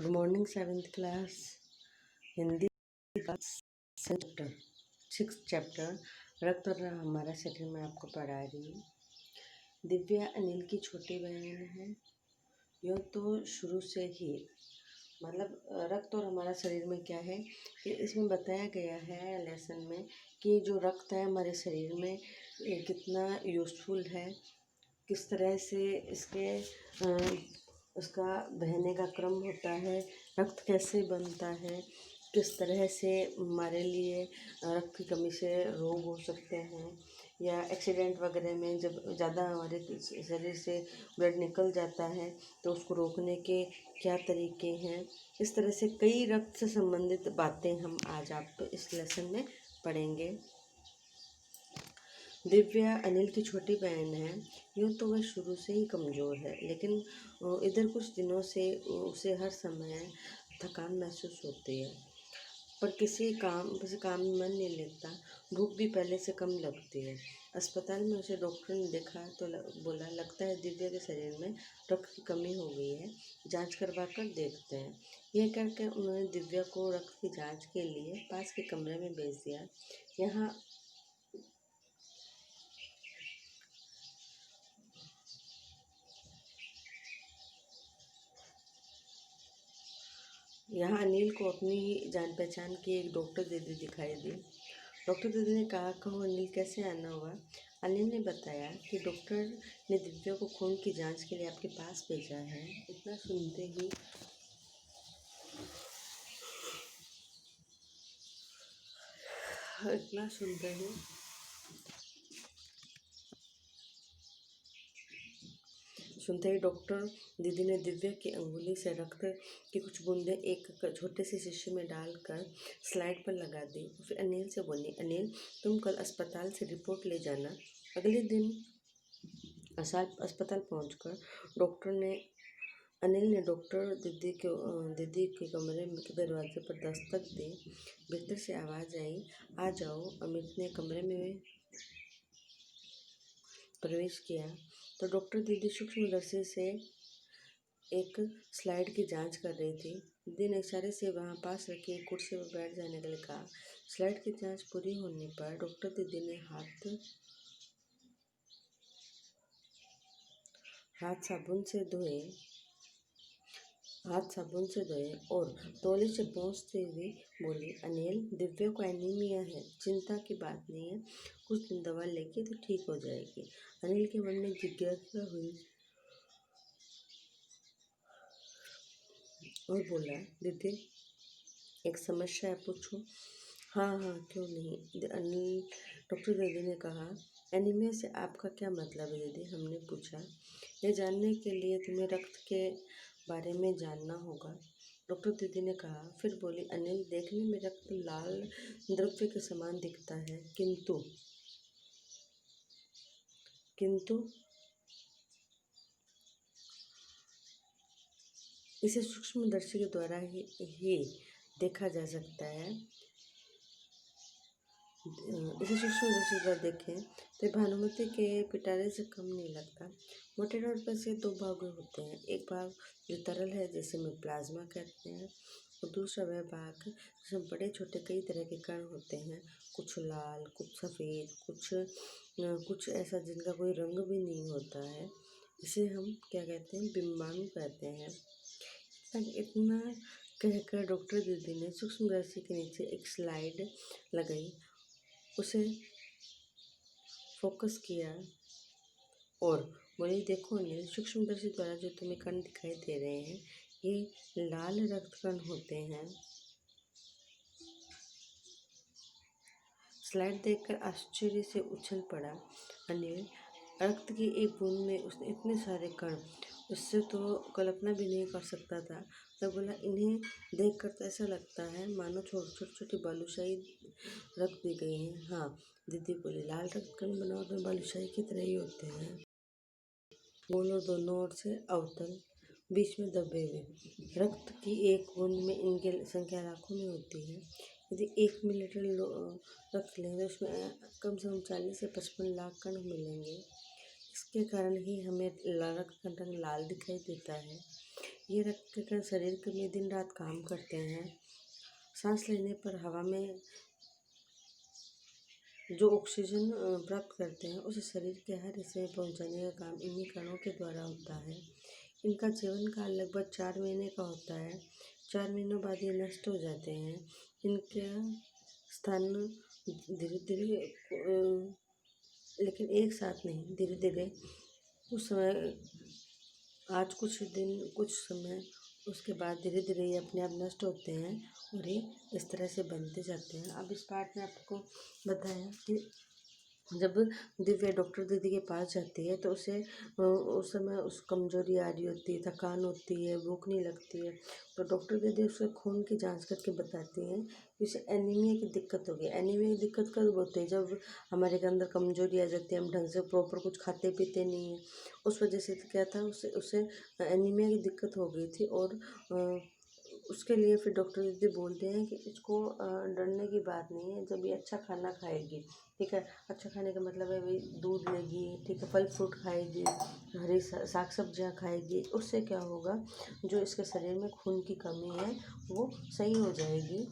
Good morning 7th class Hindi का chapter 6 chapter रक्त और हमारा शरीर में आपको पढ़ा रही हूँ। दिव्या अनिल की छोटी बहन है। यह तो शुरू से ही मतलब रक्त और हमारा शरीर में क्या है कि इसमें बताया गया है लेसन में कि जो रक्त है हमारे शरीर में कितना यूज़फुल है, किस तरह से उसका बहने का क्रम होता है, रक्त कैसे बनता है, किस तरह से हमारे लिए रक्त की कमी से रोग हो सकते हैं या एक्सीडेंट वगैरह में जब ज़्यादा हमारे शरीर से ब्लड निकल जाता है तो उसको रोकने के क्या तरीके हैं। इस तरह से कई रक्त से संबंधित बातें हम आज आप इस लेसन में पढ़ेंगे। दिव्या अनिल की छोटी बहन है। यूँ तो वह शुरू से ही कमज़ोर है, लेकिन इधर कुछ दिनों से उसे हर समय थकान महसूस होती है, पर किसी काम में मन नहीं लगता। भूख भी पहले से कम लगती है। अस्पताल में उसे डॉक्टर ने देखा तो बोला लगता है दिव्या के शरीर में रक्त की कमी हो गई है, जांच करवा कर देखते हैं। यह कहकर उन्होंने दिव्या को रक्त की जांच के लिए पास के कमरे में भेज दिया। यहाँ अनिल को अपनी ही जान पहचान की एक डॉक्टर दीदी दिखाई दी। डॉक्टर दीदी ने कहा, कहो अनिल कैसे आना हुआ। अनिल ने बताया कि डॉक्टर ने दिव्या को खून की जांच के लिए आपके पास भेजा है। इतना सुनते ही डॉक्टर दीदी ने दिव्या की अंगुली से रक्त की कुछ बूंदें एक छोटे से शीशे में डालकर स्लाइड पर लगा दी। फिर अनिल से बोली, अनिल तुम कल अस्पताल से रिपोर्ट ले जाना। अगले दिन अस्पताल पहुंचकर अनिल ने डॉक्टर दीदी के कमरे के दरवाजे पर दस्तक दी। भीतर से आवाज़ आई, आ जाओ। अमित ने कमरे में प्रवेश किया तो डॉक्टर दीदी सूक्ष्मदर्शी से एक स्लाइड की जांच कर रही थी। दीदी ने इशारे से वहां पास रखी एक कुर्सी पर बैठ जाने के लिए कहा। स्लाइड की जांच पूरी होने पर डॉक्टर दीदी ने हाथ साबुन से धोए और तौली से पोंछते हुए बोली, अनिल दिव्या को एनीमिया है, चिंता की बात नहीं है, कुछ दिन दवा लेगी तो ठीक हो जाएगी। अनिल के मन में जिज्ञासा हुई और बोला, दीदी एक समस्या है, पूछूं? हाँ क्यों नहीं। अनिल डॉक्टर दीदी ने कहा, एनीमिया से आपका क्या मतलब है दीदी? हमने पूछा। यह जानने के लिए तुम्हें रक्त के बारे में जानना होगा, डॉक्टर दीदी ने कहा। फिर बोली, अनिल देखने में रक्त लाल द्रव्य के समान दिखता है, किंतु इसे सूक्ष्मदर्शी के द्वारा ही देखा जा सकता है। इसे सूक्ष्मदर्शी द्वारा देखें तो भानुमति के पिटारे से कम नहीं लगता। मोटे तौर पर से दो भाग होते हैं, एक भाग जो तरल है जिसे हम प्लाज्मा कहते हैं, और दूसरा वह भाग जिसमें बड़े छोटे कई तरह के कण होते हैं, कुछ लाल, कुछ सफ़ेद, कुछ ऐसा जिनका कोई रंग भी नहीं होता है। इसे हम क्या कहते हैं? बिंबाणु कहते हैं। इतना कहकर डॉक्टर दीदी ने सूक्ष्मदर्शी के नीचे एक स्लाइड लगाई, उसे फोकस किया और बोली, देखो अनिल सूक्ष्मदर्शी द्वारा जो तुम्हें कण दिखाई दे रहे हैं ये लाल रक्त कण होते हैं। स्लाइड देखकर आश्चर्य से उछल पड़ा अनिल। रक्त की एक बूंद में उसने इतने सारे कण, उससे तो कल्पना भी नहीं कर सकता था। तो बोला, इन्हें देखकर तो ऐसा लगता है मानो छोटी बालूशाही रख दी गई हैं। हाँ दीदी बोली, लाल रक्त कण बनावट में बालूशाही की तरह ही होते हैं, गोल और दोनों ओर से अवतल, बीच में दबे हुए। रक्त की एक बूंद में इनकी संख्या लाखों में होती है। यदि 1 मिलीलीटर रक्त लें तो उसमें कम से कम 40 से 55 लाख कण मिलेंगे। इसके कारण ही हमें रक्त का रंग लाल दिखाई देता है। ये रक्त के कण शरीर के में दिन रात काम करते हैं। सांस लेने पर हवा में जो ऑक्सीजन प्राप्त करते हैं उसे शरीर के हर हिस्से में पहुंचाने का काम इन्हीं कणों के द्वारा होता है। इनका जीवन काल लगभग 4 महीने का होता है। 4 महीनों बाद ये नष्ट हो जाते हैं। इनका स्थान धीरे धीरे लेकिन एक साथ नहीं, धीरे धीरे कुछ समय, आज कुछ दिन, कुछ समय, उसके बाद धीरे धीरे ये अपने आप नष्ट होते हैं और ये इस तरह से बनते जाते हैं। अब इस पार्ट में आपको बताया कि जब दिव्या डॉक्टर दीदी के पास जाती है तो उसे उस समय उस कमजोरी आ रही होती है, थकान होती है, भूख नहीं लगती है। तो डॉक्टर दीदी उसे खून की जांच करके बताती हैं कि उसे एनीमिया की दिक्कत हो गई। एनीमिया की दिक्कत कब होती है? जब हमारे के अंदर कमजोरी आ जाती है, हम ढंग से प्रॉपर कुछ खाते पीते नहीं हैं। उस वजह से तो क्या था, उसे उसे एनीमिया की दिक्कत हो गई थी। और उसके लिए फिर डॉक्टर दीदी बोलते हैं कि इसको डरने की बात नहीं है। जब ये अच्छा खाना खाएगी, ठीक है, अच्छा खाने का मतलब है वही दूध लेगी, ठीक है, फल फ्रूट खाएगी, हरी साग सब्जियाँ खाएगी, उससे क्या होगा, जो इसके शरीर में खून की कमी है वो सही हो जाएगी।